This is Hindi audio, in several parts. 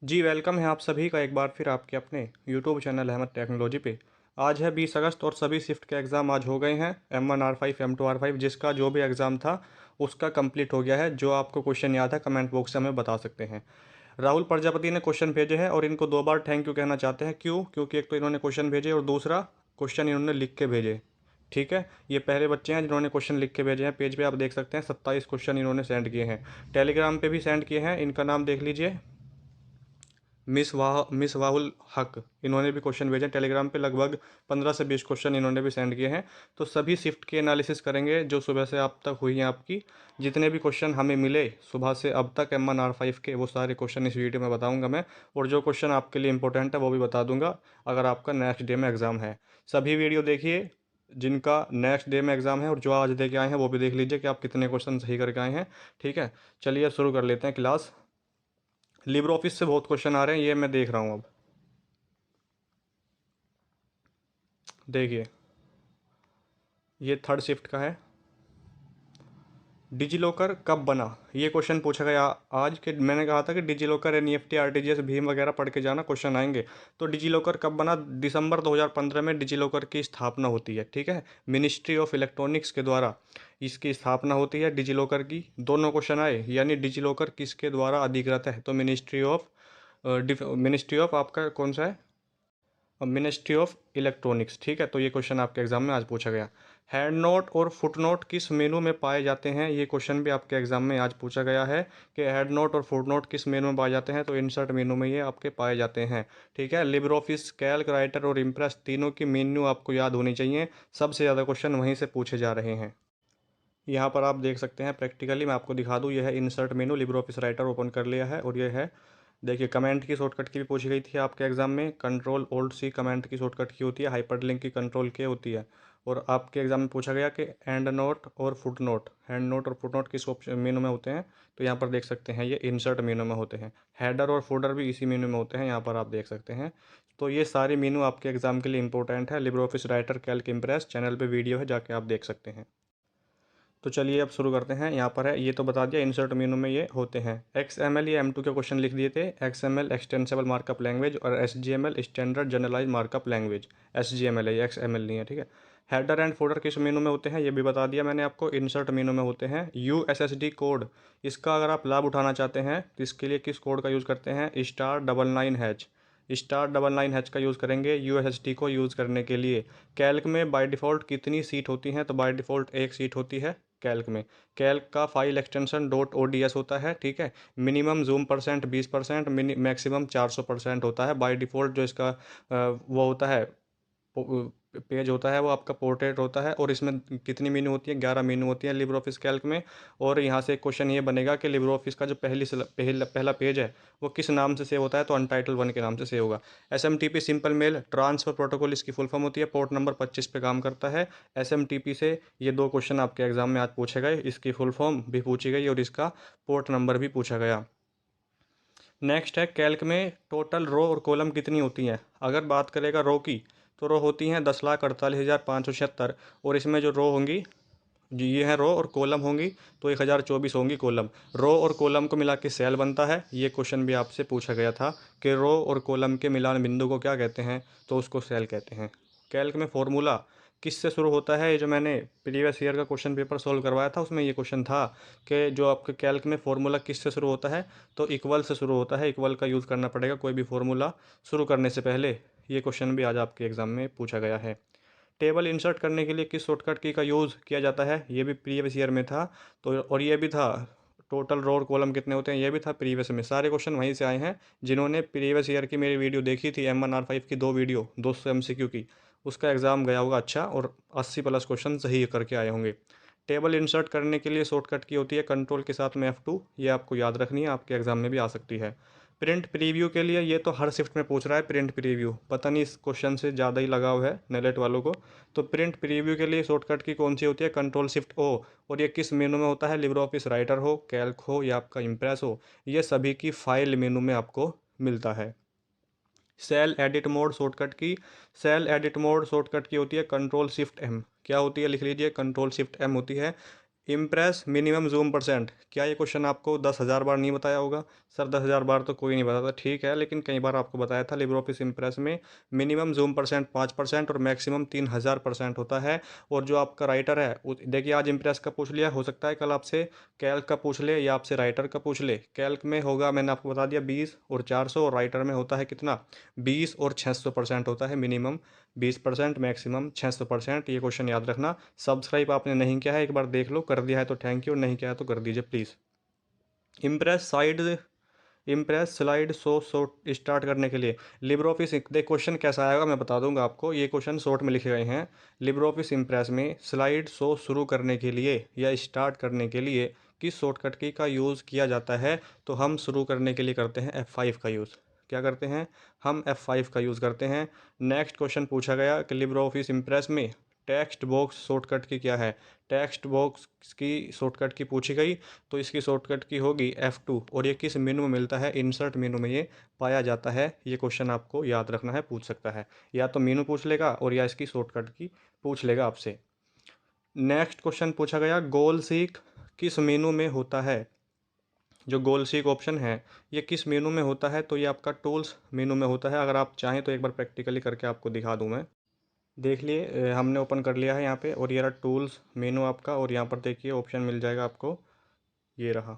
जी, वेलकम है आप सभी का एक बार फिर आपके अपने यूट्यूब चैनल अहमद टेक्नोलॉजी पे। आज है 20 अगस्त और सभी शिफ्ट के एग्ज़ाम आज हो गए हैं। M1 R5 M2 R5 जिसका जो भी एग्ज़ाम था उसका कंप्लीट हो गया है। जो आपको क्वेश्चन याद है कमेंट बॉक्स से हमें बता सकते हैं। राहुल प्रजापति ने क्वेश्चन भेजे हैं और इनको 2 बार थैंक यू कहना चाहते हैं। क्यों? क्योंकि एक तो इन्होंने क्वेश्चन भेजे और दूसरा क्वेश्चन इन्होंने लिख के भेजे। ठीक है? ये पहले बच्चे हैं जिन्होंने क्वेश्चन लिख के भेजे हैं। पेज पे आप देख सकते हैं 27 क्वेश्चन इन्होंने सेंड किए हैं। टेलीग्राम पे भी सेंड किए हैं। इनका नाम देख लीजिए, मिस वाहुल हक। इन्होंने भी क्वेश्चन भेजे टेलीग्राम पे। लगभग 15 से 20 क्वेश्चन इन्होंने भी सेंड किए हैं। तो सभी शिफ्ट की एनालिसिस करेंगे जो सुबह से अब तक हुई हैं आपकी। जितने भी क्वेश्चन हमें मिले सुबह से अब तक M1 R5 के, वो सारे क्वेश्चन इस वीडियो में बताऊंगा मैं। और जो क्वेश्चन आपके लिए इंपॉर्टेंट है वो भी बता दूंगा अगर आपका नेक्स्ट डे में एग्ज़ाम है। सभी वीडियो देखिए जिनका नेक्स्ट डे में एग्ज़ाम है, और जो आज दे के आए हैं वो भी देख लीजिए कि आप कितने क्वेश्चन सही करके आए हैं। ठीक है, चलिए अब शुरू कर लेते हैं क्लास। लिब्रो ऑफिस से बहुत क्वेश्चन आ रहे हैं, ये मैं देख रहा हूँ। अब देखिए, ये थर्ड शिफ्ट का है। डिजी लॉकर कब बना, ये क्वेश्चन पूछा गया आज के। मैंने कहा था कि digi locker NEFT RTGS Bhim वगैरह पढ़ के जाना, क्वेश्चन आएंगे। तो डिजी लॉकर कब बना? दिसंबर 2015 में डिजी लॉकर की स्थापना होती है। ठीक है, मिनिस्ट्री ऑफ इलेक्ट्रॉनिक्स के द्वारा इसकी स्थापना होती है डिजी लॉकर की। दोनों क्वेश्चन आए, यानी डिजी लॉकर किसके द्वारा अधिकृत है? तो मिनिस्ट्री ऑफ आपका कौन सा है? Ministry of electronics. ठीक है, तो ये क्वेश्चन आपके एग्जाम में आज पूछा गया। हैंड नोट और फुट नोट किस मेनू में पाए जाते हैं? ये क्वेश्चन भी आपके एग्जाम में आज पूछा गया है कि हेड नोट और फुट नोट किस मेनू में पाए जाते हैं। तो इंसर्ट मेनू में ये आपके पाए जाते हैं। ठीक है, लिब्रे ऑफिस, कैल्क, राइटर और इम्प्रेस तीनों की मेन्यू आपको याद होनी चाहिए। सबसे ज़्यादा क्वेश्चन वहीं से पूछे जा रहे हैं। यहाँ पर आप देख सकते हैं प्रैक्टिकली, मैं आपको दिखा दूँ। यह है इंसर्ट मेनू, लिब्रे ऑफिस राइटर ओपन कर लिया है। और ये है, देखिए, कमेंट की शॉर्टकट की भी पूछी गई थी आपके एग्जाम में। Ctrl+Alt+C कमेंट की शॉर्टकट की होती है। हाइपरलिंक की Ctrl+K होती है। और आपके एग्जाम में पूछा गया कि एंड नोट और फुट नोट, हैंड नोट और फुट नोट किस ऑप्शन मेनू में होते हैं? तो यहाँ पर देख सकते हैं ये इंसर्ट मेनू में होते हैं। हेडर और फुटर भी इसी मेनू में होते हैं, यहाँ पर आप देख सकते हैं। तो ये सारे मेनू आपके एग्जाम के लिए इंपॉर्टेंट है। Libre office writer, Calc, impress, channel पे वीडियो है, जाके आप देख सकते हैं। तो चलिए अब शुरू करते हैं। यहाँ पर है, ये तो बता दिया इंसर्ट मेनू में ये होते हैं। XML, ये M2 के क्वेश्चन लिख दिए थे। XML एक्सटेंसिबल मार्कअप लैंग्वेज और SGML standard generalize markup language. SGML है ये, XML नहीं है। ठीक है, हेडर एंड फोल्डर किस मेनू में होते हैं? ये भी बता दिया मैंने आपको, इंसर्ट मेनू में होते हैं। USSD कोड, इसका अगर आप लाभ उठाना चाहते हैं तो इसके लिए किस कोड का यूज़ करते हैं? *99H। *99H का यूज़ करेंगे USSD को यूज़ करने के लिए। कैल्क में बाय डिफ़ॉल्ट कितनी सीट होती हैं? तो बाय डिफ़ॉल्ट एक सीट होती है कैल्क में। कैल्क का फाइल एक्सटेंशन .ods होता है। ठीक है, मिनिमम जूम परसेंट 20%, मैक्सिमम 400% होता है बाय डिफ़ॉल्ट। जो इसका वो होता है, पेज होता है, वो आपका पोर्ट्रेट होता है। और इसमें कितनी मीनू होती है? 11 मीनू होती है लिब्रे ऑफिस कैल्क में। और यहाँ से एक क्वेश्चन ये बनेगा कि लिब्रे ऑफिस का जो पहला पेज है वो किस नाम से सेव होता है? तो अनटाइटल 1 के नाम से सेव होगा। SMTP simple mail transfer protocol इसकी फुल फॉर्म होती है। पोर्ट नंबर 25 पे काम करता है। SMTP से ये दो क्वेश्चन आपके एग्जाम में आज पूछे गए। इसकी फुल फॉर्म भी पूछी गई और इसका पोर्ट नंबर भी पूछा गया। नेक्स्ट है, कैल्क में टोटल रो और कॉलम कितनी होती हैं? अगर बात करेगा रो की, तो रो होती हैं 10,48,576। और इसमें जो रो होंगी, जी ये है रो, और कॉलम होंगी तो 1024 होंगी कॉलम। रो और कॉलम को मिला के सेल बनता है। ये क्वेश्चन भी आपसे पूछा गया था कि रो और कॉलम के मिलान बिंदु को क्या कहते हैं? तो उसको सेल कहते हैं। कैल्क में फॉर्मूला किससे शुरू होता है? ये जो मैंने प्रीवियस ईयर का क्वेश्चन पेपर सोल्व करवाया था उसमें ये क्वेश्चन था कि जो आपके कैल्क में फॉर्मूला किससे शुरू होता है? तो इक्वल से शुरू होता है। इक्वल का यूज़ करना पड़ेगा कोई भी फॉर्मूला शुरू करने से पहले। ये क्वेश्चन भी आज आपके एग्ज़ाम में पूछा गया है। टेबल इंसर्ट करने के लिए किस शॉर्टकट की का यूज़ किया जाता है? ये भी प्रीवियस ईयर में था। तो और ये भी था, टोटल रो और कॉलम कितने होते हैं, ये भी था प्रीवियस में। सारे क्वेश्चन वहीं से आए हैं। जिन्होंने प्रीवियस ईयर की मेरी वीडियो देखी थी, M1 R5 की 2 वीडियो 200 MCQ की, उसका एग्ज़ाम गया होगा अच्छा, और 80+ क्वेश्चन सही करके आए होंगे। टेबल इंसर्ट करने के लिए शॉर्टकट की होती है कंट्रोल के साथ में F2। ये आपको याद रखनी है, आपके एग्ज़ाम में भी आ सकती है। प्रिंट प्रीव्यू के लिए, ये तो हर शिफ्ट में पूछ रहा है प्रिंट प्रीव्यू, पता नहीं इस क्वेश्चन से ज़्यादा ही लगाव है नेलेट वालों को। तो प्रिंट प्रीव्यू के लिए शॉर्टकट की कौन सी होती है? Ctrl+Shift+O। और ये किस मेनू में होता है? लिब्रे ऑफिस राइटर हो, कैल्क हो या आपका इम्प्रेस हो, ये सभी की फाइल मेनू में आपको मिलता है। सेल एडिट मोड शॉर्टकट की, cell edit mode shortcut key होती है Ctrl+Shift+M। क्या होती है? लिख लीजिए, Ctrl+Shift+M होती है। इम्प्रेस मिनिमम जूम परसेंट, क्या ये क्वेश्चन आपको 10,000 बार नहीं बताया होगा? सर 10,000 बार तो कोई नहीं बताता, ठीक है, लेकिन कई बार आपको बताया था। लिब्रे ऑफिस इम्प्रेस में मिनिमम जूम परसेंट 5% और मैक्सिमम 3000% होता है। और जो आपका राइटर है देखिए, आज इम्प्रेस का पूछ लिया, हो सकता है कल आपसे कैल्क का पूछ ले या आपसे राइटर का पूछ ले। कैल्क में होगा, मैंने आपको बता दिया 20 और 400, और राइटर में होता है कितना, 20 और 600% होता है। Minimum 20%, maximum 600%। ये क्वेश्चन याद रखना। सब्सक्राइब आपने नहीं किया है, एक बार देख लो, कर दिया है तो थैंक यू, नहीं किया है तो कर दीजिए please. Impress slide show start करने के लिए लिब्रे ऑफिस देख, क्वेश्चन कैसा आएगा मैं बता दूंगा आपको। ये क्वेश्चन शॉर्ट में लिखे गए हैं। लिब्रे ऑफिस इम्प्रेस में स्लाइड शो शुरू करने के लिए या स्टार्ट करने के लिए किस शॉर्टकट की का यूज़ किया जाता है? तो हम शुरू करने के लिए करते हैं F5 का यूज़। क्या करते हैं? हम F5 का यूज़ करते हैं। नेक्स्ट क्वेश्चन पूछा गया कि लिब्रे ऑफिस इम्प्रेस में टेक्स्ट बॉक्स शॉर्टकट की क्या है? टेक्स्ट बॉक्स की शॉर्टकट की पूछी गई, तो इसकी शॉर्टकट की होगी F2। और ये किस मेनू में मिलता है? इंसर्ट मेनू में ये पाया जाता है। ये क्वेश्चन आपको याद रखना है, पूछ सकता है, या तो मेनू पूछ लेगा और या इसकी शॉर्टकट की पूछ लेगा आपसे। नेक्स्ट क्वेश्चन पूछा गया, गोल सीक किस मेनू में होता है? जो गोल सीक ऑप्शन है ये किस मेनू में होता है? तो ये आपका टूल्स मेनू में होता है। अगर आप चाहें तो एक बार प्रैक्टिकली करके आपको दिखा दूं मैं। देख लिए, हमने ओपन कर लिया है यहाँ पे, और ये रहा टूल्स मेनू आपका, और यहाँ पर देखिए ऑप्शन मिल जाएगा आपको, ये रहा।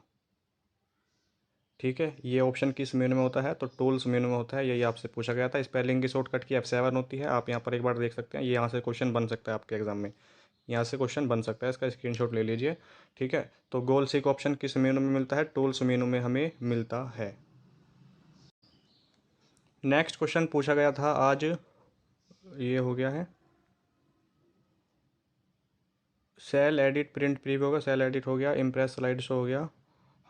ठीक है, ये ऑप्शन किस मेनू में होता है? तो टूल्स मेनू में होता है। यही आपसे पूछा गया था। स्पेलिंग की शॉर्टकट की F7 होती है। आप यहाँ पर एक बार देख सकते हैं, ये यहाँ से क्वेश्चन बन सकता है आपके एग्जाम में, यहाँ से क्वेश्चन बन सकता है, इसका स्क्रीनशॉट ले लीजिए। ठीक है, तो गोल सीक ऑप्शन किस मेनू में मिलता है? टूल्स मेनू में हमें मिलता है। नेक्स्ट क्वेश्चन पूछा गया था आज, ये हो गया है सेल एडिट प्रिंट प्रीव्यू होगा, सेल एडिट हो गया, इम्प्रेस स्लाइड शो हो गया।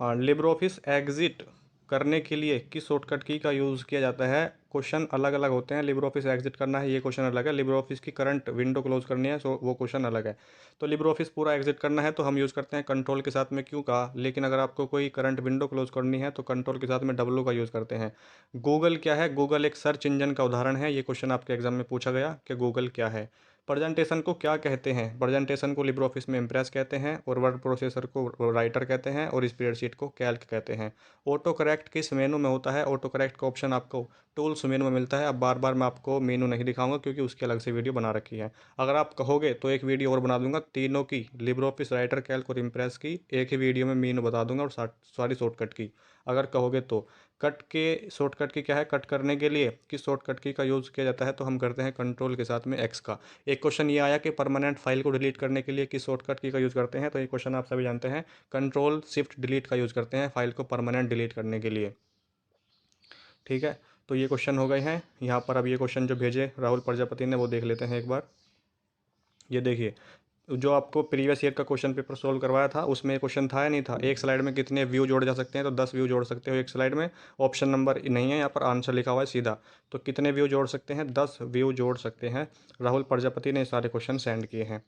हाँ, लिब्रे ऑफिस एग्जिट करने के लिए किस शॉर्टकट की का यूज़ किया जाता है? क्वेश्चन अलग अलग होते हैं। लिब्रे ऑफिस एग्जिट करना है, ये क्वेश्चन अलग है। लिब्रे ऑफिस की करंट विंडो क्लोज करनी है, सो वो क्वेश्चन अलग है। तो लिब्रे ऑफिस पूरा एग्जिट करना है तो हम यूज़ करते हैं कंट्रोल के साथ में, क्यों कहा, लेकिन अगर आपको कोई करंट विंडो क्लोज करनी है तो कंट्रोल के साथ में W का यूज़ करते हैं। गूगल क्या है? गूगल एक सर्च इंजन का उदाहरण है। ये क्वेश्चन आपके एग्जाम में पूछा गया कि गूगल क्या है। प्रेजेंटेशन को क्या कहते हैं? प्रेजेंटेशन को लिब्रे ऑफिस में इम्प्रेस कहते हैं, और वर्ड प्रोसेसर को राइटर कहते हैं, और स्प्रेडशीट को कैल्क कहते हैं। ऑटो करेक्ट किस मेनू में होता है? ऑटो करेक्ट का ऑप्शन आपको टूल्स मेनू में मिलता है। अब बार बार मैं आपको मेनू नहीं दिखाऊंगा क्योंकि उसकी अलग से वीडियो बना रखी है। अगर आप कहोगे तो एक वीडियो और बना दूंगा, तीनों की, लिब्रे ऑफिस, राइटर, कैल्क और इम्प्रेस की एक ही वीडियो में मेनू बता दूंगा, और सारी शॉर्टकट की, अगर कहोगे तो। कट के शॉर्टकट की क्या है? कट करने के लिए किस शॉर्टकट की का यूज़ किया जाता है? तो हम करते हैं कंट्रोल के साथ में X का। एक क्वेश्चन ये आया कि परमानेंट फाइल को डिलीट करने के लिए किस शॉर्टकट की का यूज़ करते हैं? तो ये क्वेश्चन आप सभी जानते हैं, कंट्रोल शिफ्ट डिलीट का यूज़ करते हैं फाइल को परमानेंट डिलीट करने के लिए। ठीक है, तो ये क्वेश्चन हो गए हैं यहाँ पर। अब ये क्वेश्चन जो भेजे राहुल प्रजापति ने वो देख लेते हैं एक बार। ये देखिए, जो आपको प्रीवियस ईयर का क्वेश्चन पेपर सोल्व करवाया था उसमें क्वेश्चन था या नहीं था, एक स्लाइड में कितने व्यू जोड़े जा सकते हैं? तो 10 व्यू जोड़ सकते हो एक स्लाइड में। ऑप्शन नंबर नहीं है यहाँ पर, आंसर लिखा हुआ है सीधा। तो कितने व्यू जोड़ सकते हैं? 10 व्यू जोड़ सकते हैं। राहुल प्रजापति ने सारे क्वेश्चन सेंड किए हैं।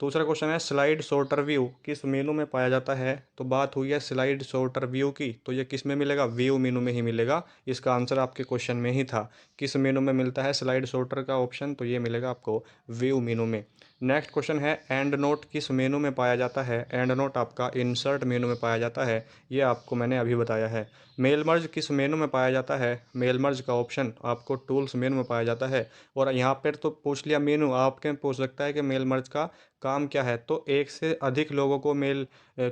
दूसरा क्वेश्चन है, स्लाइड सॉर्टर व्यू किस मेनू में पाया जाता है? तो बात हुई है स्लाइड सॉर्टर व्यू की, तो ये किस में मिलेगा? व्यू मेनू में ही मिलेगा। इसका आंसर आपके क्वेश्चन में ही था, किस मेनू में मिलता है स्लाइड सॉर्टर का ऑप्शन? तो ये मिलेगा आपको व्यू मेनू में। नेक्स्ट क्वेश्चन है, एंड नोट किस मेनू में पाया जाता है? एंड नोट आपका इंसर्ट मेनू में पाया जाता है, ये आपको मैंने अभी बताया है। मेल मर्ज किस मेनू में पाया जाता है? मेल मर्ज का ऑप्शन आपको टूल्स मेनू में पाया जाता है। और यहाँ पर तो पूछ लिया मेनू, आपके पूछ सकता है कि मेल मर्ज का काम क्या है? तो एक से अधिक लोगों को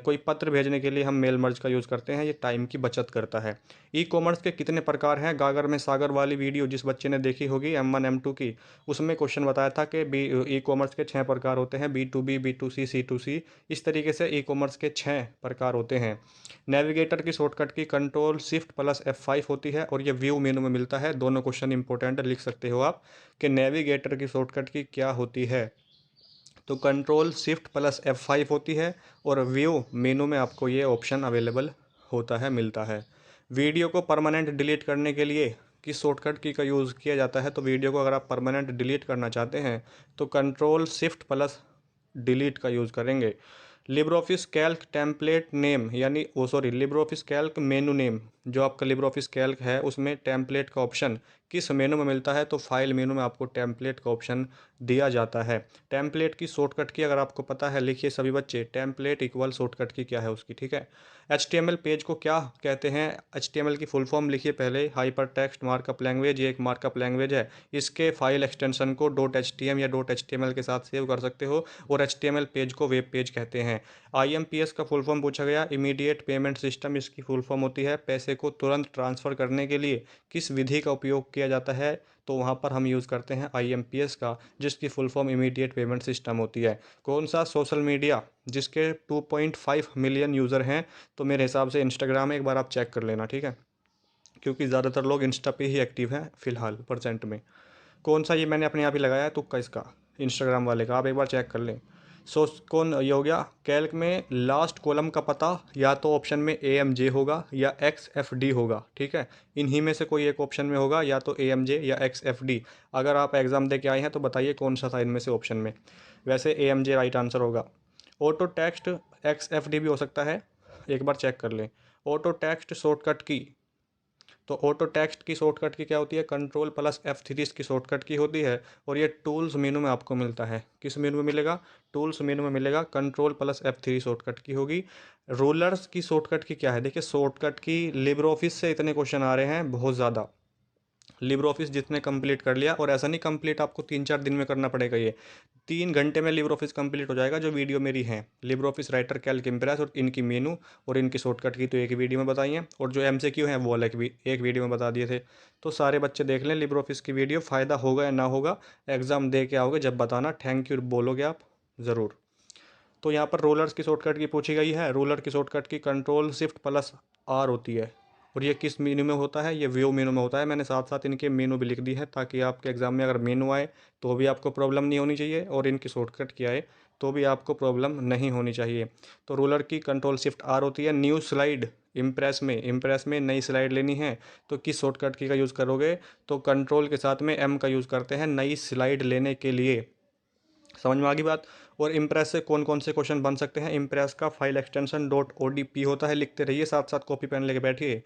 कोई पत्र भेजने के लिए हम मेल मर्ज का यूज़ करते हैं, ये टाइम की बचत करता है। ई कॉमर्स के कितने प्रकार हैं? गागर में सागर वाली वीडियो जिस बच्चे ने देखी होगी M1 M2 की, उसमें क्वेश्चन बताया था कि ई कॉमर्स के 6 प्रकार होते हैं, B2B, B2C, C2C। इस तरीके से ई कॉमर्स के 6 प्रकार होते हैं। नेविगेटर की शॉर्टकट की कंट्रोल शिफ्ट प्लस F5 होती है, और ये व्यू मेनू में मिलता है। दोनों क्वेश्चन इंपॉर्टेंट लिख सकते हो आप कि नेविगेटर की शॉर्टकट की क्या होती है? तो कंट्रोल शिफ्ट प्लस F5 होती है, और व्यू मेनू में आपको ये ऑप्शन अवेलेबल होता है, मिलता है। वीडियो को परमानेंट डिलीट करने के लिए किस शॉर्टकट की का यूज़ किया जाता है? तो वीडियो को अगर आप परमानेंट डिलीट करना चाहते हैं तो कंट्रोल शिफ्ट प्लस डिलीट का यूज़ करेंगे। Libre office Calc template name, यानी वो सॉरी, लिब्रे ऑफिस कैल्क मेनू नेम, जो आपका लिब्रे ऑफिस कैल्क है उसमें टेम्पलेट का ऑप्शन किस मेनू में मिलता है? तो फाइल मेनू में आपको टेम्पलेट का ऑप्शन दिया जाता है। टेम्पलेट की शॉर्टकट की अगर आपको पता है लिखिए सभी बच्चे, टेम्पलेट इक्वल शॉर्टकट की क्या है उसकी, ठीक है। HTML पेज को क्या कहते हैं, HTML की फुल फॉर्म लिखिए पहले, हाइपर टेक्स्ट मार्कअप लैंग्वेज, ये एक मार्कअप लैंग्वेज है। इसके फाइल एक्सटेंशन को .htm या .html के साथ सेव कर सकते हो, और HTML पेज को वेब पेज कहते हैं। IMPS का फुल फॉर्म पूछा गया, इमीडिएट पेमेंट सिस्टम इसकी फुल फॉर्म होती है। पैसे को तुरंत ट्रांसफ़र करने के लिए किस विधि का उपयोग किया जाता है, तो वहाँ पर हम यूज़ करते हैं IMPS का, जिसकी full form immediate payment system होती है। कौन सा सोशल मीडिया जिसके 2.5 मिलियन यूज़र हैं, तो मेरे हिसाब से इंस्टाग्राम है, एक बार आप चेक कर लेना, ठीक है, क्योंकि ज़्यादातर लोग इंस्टा पे ही एक्टिव हैं फिलहाल परसेंट में। कौन सा, ये मैंने अपने आप ही लगाया है तुक्का इसका, इंस्टाग्राम वाले का, आप एक बार चेक कर लें। सो कौन ये हो गया, कैल्क में लास्ट कॉलम का पता या तो ऑप्शन में AMJ होगा या XFD होगा, ठीक है। इन्हीं में से कोई एक ऑप्शन में होगा, या तो AMJ या XFD। अगर आप एग्ज़ाम दे के आए हैं तो बताइए कौन सा था इनमें से ऑप्शन में। वैसे AMJ राइट आंसर होगा। ऑटो टेक्स्ट XFD भी हो सकता है, एक बार चेक कर लें। ऑटो टेक्स्ट शॉर्टकट की, तो ऑटो टेक्स्ट की शॉर्टकट की क्या होती है, Ctrl+F3 इसकी शॉर्टकट की होती है, और ये टूल्स मेनू में आपको मिलता है। किस मेनू में मिलेगा, टूल्स मेनू में मिलेगा, Ctrl+F3 शॉर्टकट की होगी। रूलर्स की शॉर्टकट की क्या है, देखिए शॉर्टकट की लिब्रे ऑफिस से इतने क्वेश्चन आ रहे हैं बहुत ज़्यादा, लिब्रे ऑफिस जितने कंप्लीट कर लिया, और ऐसा नहीं कंप्लीट आपको 3-4 दिन में करना पड़ेगा, ये 3 घंटे में लिब्रे ऑफिस कंप्लीट हो जाएगा। जो वीडियो मेरी है Libre office writer, Calc, impress और इनकी मेनू और इनकी शॉर्टकट की, तो एक ही वीडियो में बताई है, और जो MCQ हैं वो अलग भी एक वीडियो में बता दिए थे। तो सारे बच्चे देख लें लिब्रे ऑफिस की वीडियो, फ़ायदा होगा या ना होगा एग्ज़ाम दे के आओगे जब बताना, थैंक यू बोलोगे आप ज़रूर। तो यहाँ पर रोलर्स की शॉर्टकट की पूछी गई है, रोलर की शॉर्टकट की Ctrl+Shift+R होती है, और ये किस मेनू में होता है, ये व्यू मेनू में होता है। मैंने साथ साथ इनके मेनू भी लिख दी है, ताकि आपके एग्जाम में अगर मेनू आए तो भी आपको प्रॉब्लम नहीं होनी चाहिए, और इनकी शॉर्टकट की आए तो भी आपको प्रॉब्लम नहीं होनी चाहिए। तो रोलर की Ctrl+Shift+R होती है। न्यू स्लाइड, इम्प्रेस में नई स्लाइड लेनी है तो किस शॉर्टकट की का यूज़ करोगे, तो कंट्रोल के साथ में M का यूज़ करते हैं नई स्लाइड लेने के लिए। समझ में आ गई बात। और इम्प्रेस से कौन कौन से क्वेश्चन बन सकते हैं, इम्प्रेस का फाइल एक्सटेंशन .odp होता है, लिखते रहिए साथ साथ कॉपी पेन लेके बैठिए,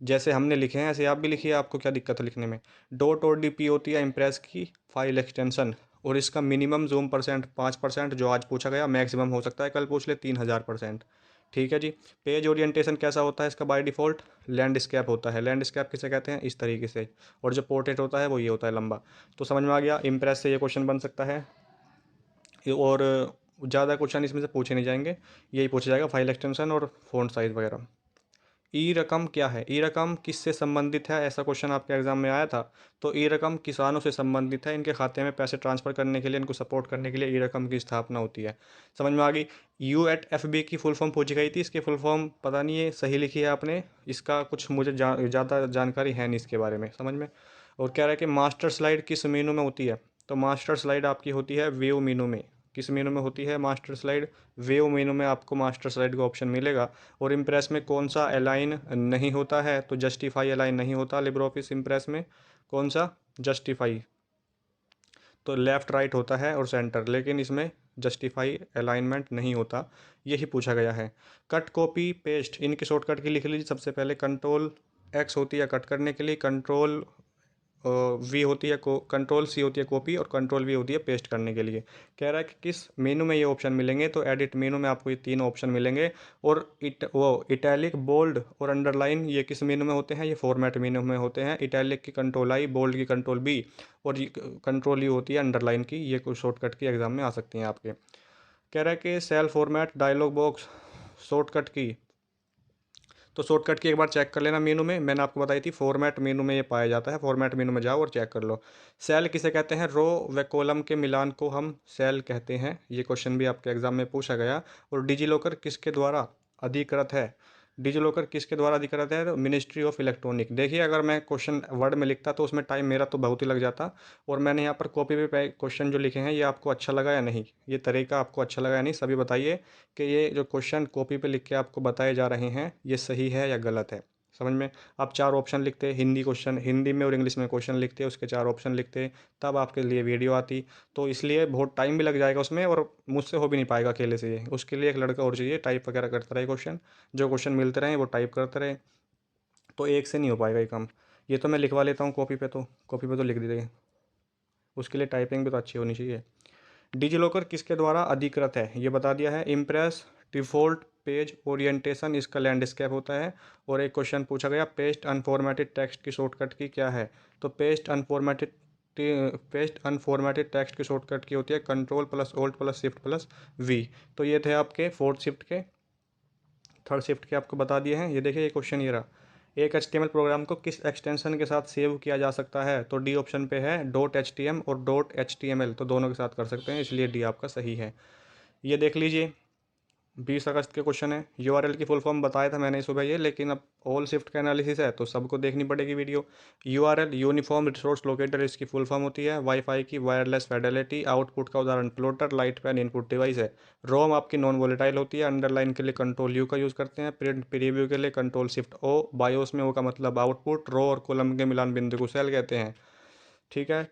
जैसे हमने लिखे हैं ऐसे आप भी लिखिए, आपको क्या दिक्कत है लिखने में। .odp होती है इम्प्रेस की फाइल एक्सटेंशन, और इसका मिनिमम जूम परसेंट 5%, जो आज पूछा गया, मैक्सिमम हो सकता है कल पूछ ले 3000%, ठीक है जी। पेज ओरिएंटेशन कैसा होता है इसका, बाय डिफ़ॉल्ट लैंडस्केप होता है। लैंडस्केप किसे कहते हैं, इस तरीके से, और जो पोर्ट्रेट होता है वो ये होता है लंबा। तो समझ में आ गया, इम्प्रेस से ये क्वेश्चन बन सकता है, और ज़्यादा क्वेश्चन इसमें से पूछे नहीं जाएंगे, यही पूछा जाएगा फाइल एक्सटेंशन और फ़ॉन्ट साइज़ वगैरह। ई रकम क्या है, ई रकम किससे संबंधित है, ऐसा क्वेश्चन आपके एग्जाम में आया था। तो ई रकम किसानों से संबंधित है, इनके खाते में पैसे ट्रांसफ़र करने के लिए, इनको सपोर्ट करने के लिए ई रकम की स्थापना होती है। समझ में आ गई। U@FB की फुल फॉर्म पूछी गई थी, इसकी फुल फॉर्म पता नहीं है सही लिखी है आपने, इसका कुछ मुझे ज़्यादा जानकारी है नहीं इसके बारे में समझ में। और कह रहा है कि मास्टर स्लाइड किस मेनू में होती है, तो मास्टर स्लाइड आपकी होती है व्यू मेनू में। किस मेनू में होती है मास्टर स्लाइड, व्यू मेनू में आपको मास्टर स्लाइड का ऑप्शन मिलेगा। और इम्प्रेस में कौन सा अलाइन नहीं होता है, तो जस्टिफाई अलाइन नहीं होता लिब्रे ऑफिस इम्प्रेस में, कौन सा, जस्टिफाई। तो लेफ़्ट राइट होता है और सेंटर, लेकिन इसमें जस्टिफाई अलाइनमेंट नहीं होता, यही पूछा गया है। कट कॉपी पेस्ट, इनकी शॉर्टकट की लिख लीजिए सबसे पहले। Ctrl+X होती है कट करने के लिए, Ctrl+V होती है Ctrl+C होती है कॉपी, और Ctrl+V होती है पेस्ट करने के लिए। कह रहा है कि किस मेनू में ये ऑप्शन मिलेंगे, तो एडिट मेनू में आपको ये 3 ऑप्शन मिलेंगे। और इटैलिक, बोल्ड और अंडरलाइन ये किस मेनू में होते हैं, ये फॉर्मेट मेनू में होते हैं। इटैलिक की Ctrl+I, बोल्ड की Ctrl+B, और Ctrl+U होती है अंडरलाइन की, ये कुछ शॉर्टकट की एग्जाम में आ सकती हैं आपके। कह रहा है कि cell format dialog box shortcut की, तो शॉर्टकट की एक बार चेक कर लेना मेनू में, मैंने आपको बताई थी फॉर्मेट मेनू में ये पाया जाता है। फॉर्मेट मेनू में जाओ और चेक कर लो। सेल किसे कहते हैं, रो व कॉलम के मिलान को हम सेल कहते हैं, ये क्वेश्चन भी आपके एग्जाम में पूछा गया। और डिजिलॉकर किसके द्वारा अधिकृत है, डिजिलॉकर किसके द्वारा अधिकृत है, तो मिनिस्ट्री ऑफ इलेक्ट्रॉनिक। देखिए अगर मैं क्वेश्चन वर्ड में लिखता तो उसमें टाइम मेरा तो बहुत ही लग जाता, और मैंने यहाँ पर कॉपी पे क्वेश्चन जो लिखे हैं, ये आपको अच्छा लगा या नहीं, ये तरीका आपको अच्छा लगा या नहीं, सभी बताइए कि ये जो क्वेश्चन कॉपी पे लिख के आपको बताए जा रहे हैं ये सही है या गलत है। समझ में, आप 4 ऑप्शन लिखते, हिंदी क्वेश्चन, हिंदी में और इंग्लिश में क्वेश्चन लिखते, उसके 4 ऑप्शन लिखते, तब आपके लिए वीडियो आती। तो इसलिए बहुत टाइम भी लग जाएगा उसमें, और मुझसे हो भी नहीं पाएगा अकेले से ये, उसके लिए एक लड़का और चाहिए टाइप वगैरह करता रहे क्वेश्चन, जो क्वेश्चन मिलते रहें वो टाइप करते रहे, तो एक से नहीं हो पाएगा ये काम। ये तो मैं लिखवा लेता हूँ कॉपी पे, तो कॉपी पे तो लिख दीजिए। उसके लिए टाइपिंग भी तो अच्छी होनी चाहिए। डिजिलॉकर किसके द्वारा अधिकृत है, ये बता दिया है। इम्प्रेस डिफ़ॉल्ट पेज ओरिएंटेशन इसका लैंडस्केप होता है। और एक क्वेश्चन पूछा गया पेस्ट अनफॉर्मेटेड टेक्स्ट की शॉर्टकट की क्या है, तो पेस्ट अनफॉर्मेटेड टेक्स्ट की शॉर्टकट की होती है control plus alt plus shift plus V. तो ये थे आपके फोर्थ शिफ्ट के, थर्ड शिफ्ट के आपको बता दिए हैं। ये देखिए ये क्वेश्चन ये रहा, एक HTML प्रोग्राम को किस एक्सटेंशन के साथ सेव किया जा सकता है, तो डी ऑप्शन पे है .htm और .html, तो दोनों के साथ कर सकते हैं, इसलिए डी आपका सही है। ये देख लीजिए 20 अगस्त के क्वेश्चन है। URL की फुल फॉर्म बताया था मैंने सुबह ये, लेकिन अब ऑल शिफ्ट का एनालिसिस है तो सबको देखनी पड़ेगी video. URL uniform resource locator इसकी फुल फॉर्म होती है। वाईफाई की वायरलेस फिडेलिटी, आउटपुट का उदाहरण plotter, light pen input device है। रोम आपकी नॉन वोलेटाइल होती है। अंडरलाइन के लिए कंट्रोल यू का यूज़ करते हैं। प्रिंट प्रीव्यू के लिए कंट्रोल शिफ्ट ओ। बायोस में ओ का मतलब आउटपुट, रो और कॉलम के मिलान बिंदु को सेल कहते हैं। ठीक है।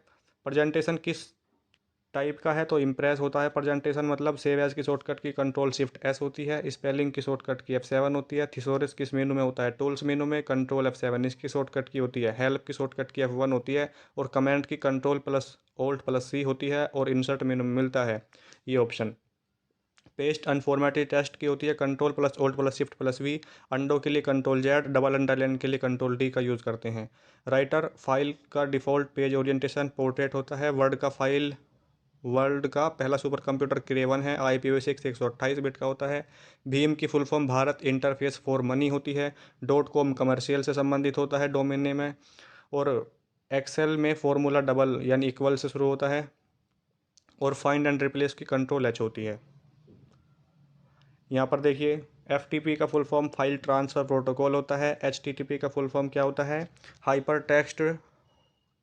प्रेजेंटेशन किस टाइप का है, तो इम्प्रेस होता है प्रेजेंटेशन, मतलब सेव एज की शॉर्टकट की कंट्रोल शिफ्ट एस होती है। स्पेलिंग की शॉर्टकट की F7 होती है। थिसोरस किस मेनू में होता है, टूल्स मेनू में, कंट्रोल F7 इसकी शॉर्टकट की होती है। हेल्प की शॉर्टकट की F1 होती है। और कमेंट की कंट्रोल प्लस ओल्ट प्लस सी होती है। और इंसर्ट मेनू में मिलता है ये option. Paste unformatted text key होती है control plus alt plus shift plus V. Undo के लिए कंट्रोल जेड, डबल अंडरलाइन के लिए कंट्रोल डी का यूज़ करते हैं। राइटर फाइल का डिफ़ॉल्ट पेज ओरिएंटेशन पोर्ट्रेट होता है। वर्ल्ड का पहला सुपर कंप्यूटर क्रेवन है। IPv6 128 बिट का होता है। भीम की full form Bharat interface for money होती है। .com कमर्शियल से संबंधित होता है डोमेन नेम में। और एक्सेल में फॉर्मूला डबल यानी इक्वल से शुरू होता है। और फाइंड एंड रिप्लेस की कंट्रोल H होती है। यहाँ पर देखिए FTP का full form file transfer protocol होता है। HTTP का फुल फॉर्म क्या होता है, हाइपर टेक्स्ट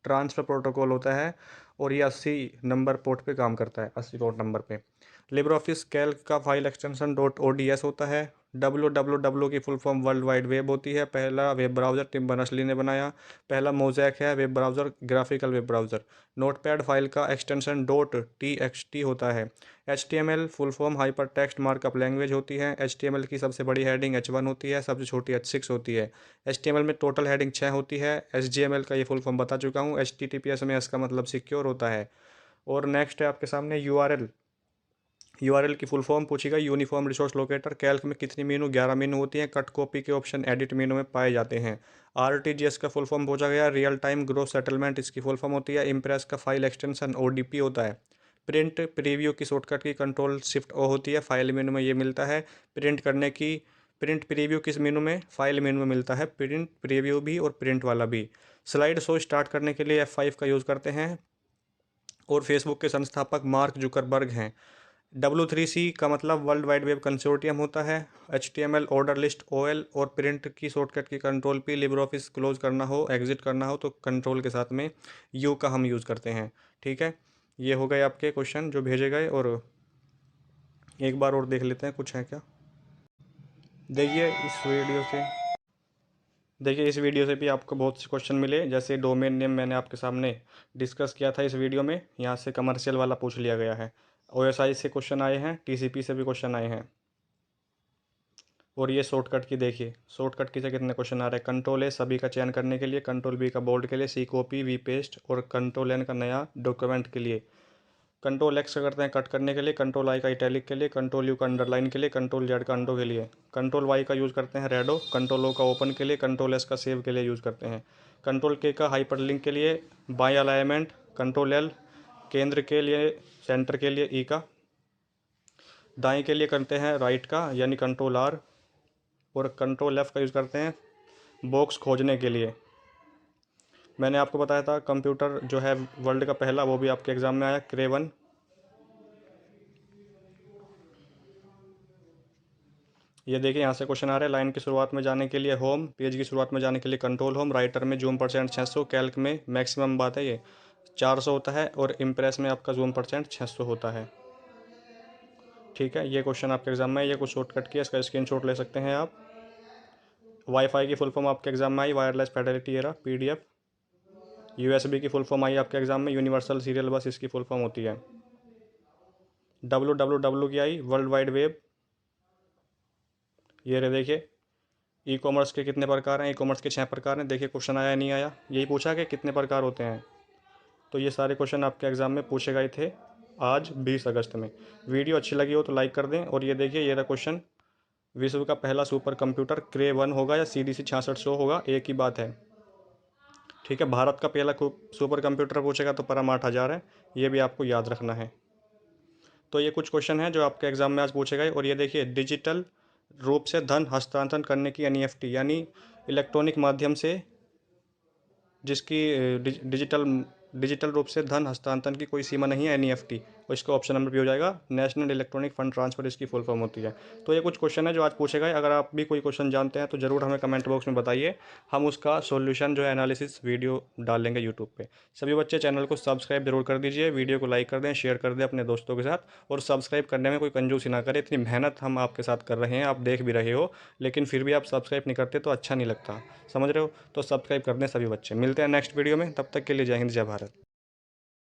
ट्रांसफ़र प्रोटोकॉल होता है। और ये 80 नंबर पोर्ट पे काम करता है, 80 पोर्ट नंबर पे। लिब्रे ऑफिस कैल्क का फाइल एक्सटेंशन .ods होता है। www की full form world wide web होती है। पहला वेब ब्राउज़र टिम बर्नर्स-ली ने बनाया। पहला मोज़ैक है web browser, graphical web browser. Notepad file का एक्सटेंशन .txt होता है। HTML full form hyper text markup language होती है। HTML की सबसे बड़ी हेडिंग H1 होती है, सबसे छोटी H6 होती है। HTML में टोटल हेडिंग 6 होती है। HTML का ये फुल फॉर्म बता चुका हूँ। HTTPS में इसका मतलब सिक्योर होता है। और नेक्स्ट है आपके सामने URL की फुल फॉर्म पूछेगा यूनिफॉर्म रिसोर्स लोकेटर। कैल्क में कितनी मेनू, 11 मेनू होती हैं। कट कॉपी के ऑप्शन एडिट मेनू में पाए जाते हैं। RTGS का फुल फॉर्म पूछा गया, रियल टाइम ग्रोथ सेटलमेंट इसकी फुल फॉर्म होती है। इम्प्रेस का फाइल एक्सटेंशन ODP होता है। प्रिंट प्रीव्यू की शॉर्टकट की कंट्रोल शिफ्ट O होती है, फाइल मेनू में ये मिलता है। प्रिंट प्रीव्यू किस मेनू में, फाइल मेनू में मिलता है। प्रिंट प्रीव्यू भी और प्रिंट वाला भी। स्लाइड शो स्टार्ट करने के लिए F5 का यूज़ करते हैं। और फेसबुक के संस्थापक मार्क जुकरबर्ग हैं। W3C का मतलब वर्ल्ड वाइड वेब कंसोर्टियम होता है। HTML order list OL। और प्रिंट की शॉर्टकट की control P। Libre office close करना हो, एग्जिट करना हो तो कंट्रोल के साथ में U का हम यूज़ करते हैं। ठीक है, ये हो गए आपके क्वेश्चन जो भेजे गए। और एक बार और देख लेते हैं कुछ है क्या। देखिए इस वीडियो से भी आपको बहुत से क्वेश्चन मिले, जैसे डोमेन नेम मैंने आपके सामने डिस्कस किया था इस वीडियो में, यहाँ से कमर्शियल वाला पूछ लिया गया है। OSI से क्वेश्चन आए हैं, TCP से भी क्वेश्चन आए हैं। और ये शॉर्टकट की देखिए, शॉर्टकट की से कितने क्वेश्चन आ रहे हैं। कंट्रोल A सभी का चयन करने के लिए, कंट्रोल B का बोल्ड के लिए, C कॉपी, V पेस्ट और कंट्रोल N का नया डॉक्यूमेंट के लिए। कंट्रोल X का करते हैं कट करने के लिए, कंट्रोल I का इटैलिक के लिए, कंट्रोल U का अंडरलाइन के लिए, कंट्रोल Z का अंडो के लिए। कंट्रोल Y का यूज़ करते हैं रेडो, कंट्रोल O का ओपन के लिए, कंट्रोल S का सेव के लिए यूज़ करते हैं। कंट्रोल K का हाइपरलिंक के लिए, बाय अलाइनमेंट, कंट्रोल L केंद्र के लिए, सेंटर के लिए, E का दाएं के लिए करते हैं राइट का यानी कंट्रोल R। और कंट्रोल F का यूज़ करते हैं बॉक्स खोजने के लिए। मैंने आपको बताया था कंप्यूटर जो है वर्ल्ड का पहला, वो भी आपके एग्ज़ाम में आया, क्रेवन। ये देखिए यहाँ से क्वेश्चन आ रहा है, लाइन की शुरुआत में जाने के लिए होम, पेज की शुरुआत में जाने के लिए कंट्रोल होम, राइटर में जूम परसेंट 600, कैल्क में मैक्सिमम बात है ये 400 होता है, और इम्प्रेस में आपका जूम परसेंट 600 होता है। ठीक है, ये क्वेश्चन आपके एग्जाम में, ये कुछ शॉर्टकट किया, इसका स्क्रीनशॉट ले सकते हैं आप। वाईफाई की फुल फॉर्म आपके एग्जाम में आई, वायरलेस फिडेलिटी एरा PDF। USB की फुल फॉर्म आई आपके एग्जाम में, यूनिवर्सल सीरियल बस इसकी फुल फॉर्म होती है। WWW की आई, वर्ल्ड वाइड वेब। ये रहे देखिए, ई कॉमर्स के कितने प्रकार हैं, ई कॉमर्स के 6 प्रकार हैं। देखिए क्वेश्चन आया नहीं आया, यही पूछा कि कितने प्रकार होते हैं। तो ये सारे क्वेश्चन आपके एग्ज़ाम में पूछे गए थे आज 20 अगस्त में। वीडियो अच्छी लगी हो तो लाइक कर दें। और ये देखिए, ये रहा क्वेश्चन, विश्व का पहला सुपर कंप्यूटर क्रे 1 होगा या CDC 6600 होगा, एक ही बात है। ठीक है, भारत का पहला सुपर कंप्यूटर पूछेगा तो परम 8000 है, ये भी आपको याद रखना है। तो ये कुछ क्वेश्चन हैं जो आपके एग्जाम में आज पूछे गए। और ये देखिए, डिजिटल रूप से धन हस्तांतरण करने की NEFT यानी इलेक्ट्रॉनिक माध्यम से जिसकी डिजिटल डिजिटल रूप से धन हस्तांतरण की कोई सीमा नहीं है, NEFT। और इसका ऑप्शन नंबर भी हो जाएगा, नेशनल इलेक्ट्रॉनिक फंड ट्रांसफर इसकी फुल फॉर्म होती है। तो ये कुछ क्वेश्चन है जो आज पूछे गए। अगर आप भी कोई क्वेश्चन जानते हैं तो ज़रूर हमें कमेंट बॉक्स में बताइए, हम उसका सॉल्यूशन जो है एनालिसिस वीडियो डालेंगे यूट्यूब पे। सभी बच्चे चैनल को सब्सक्राइब जरूर कर दीजिए, वीडियो को लाइक कर दें, शेयर कर दें अपने दोस्तों के साथ। और सब्सक्राइब करने में कोई कंजूसी ना करें, इतनी मेहनत हम आपके साथ कर रहे हैं, आप देख भी रहे हो, लेकिन फिर भी आप सब्सक्राइब नहीं करते तो अच्छा नहीं लगता, समझ रहे हो। तो सब्सक्राइब कर दें सभी बच्चे। मिलते हैं नेक्स्ट वीडियो में, तब तक के लिए जय हिंद जय भारत।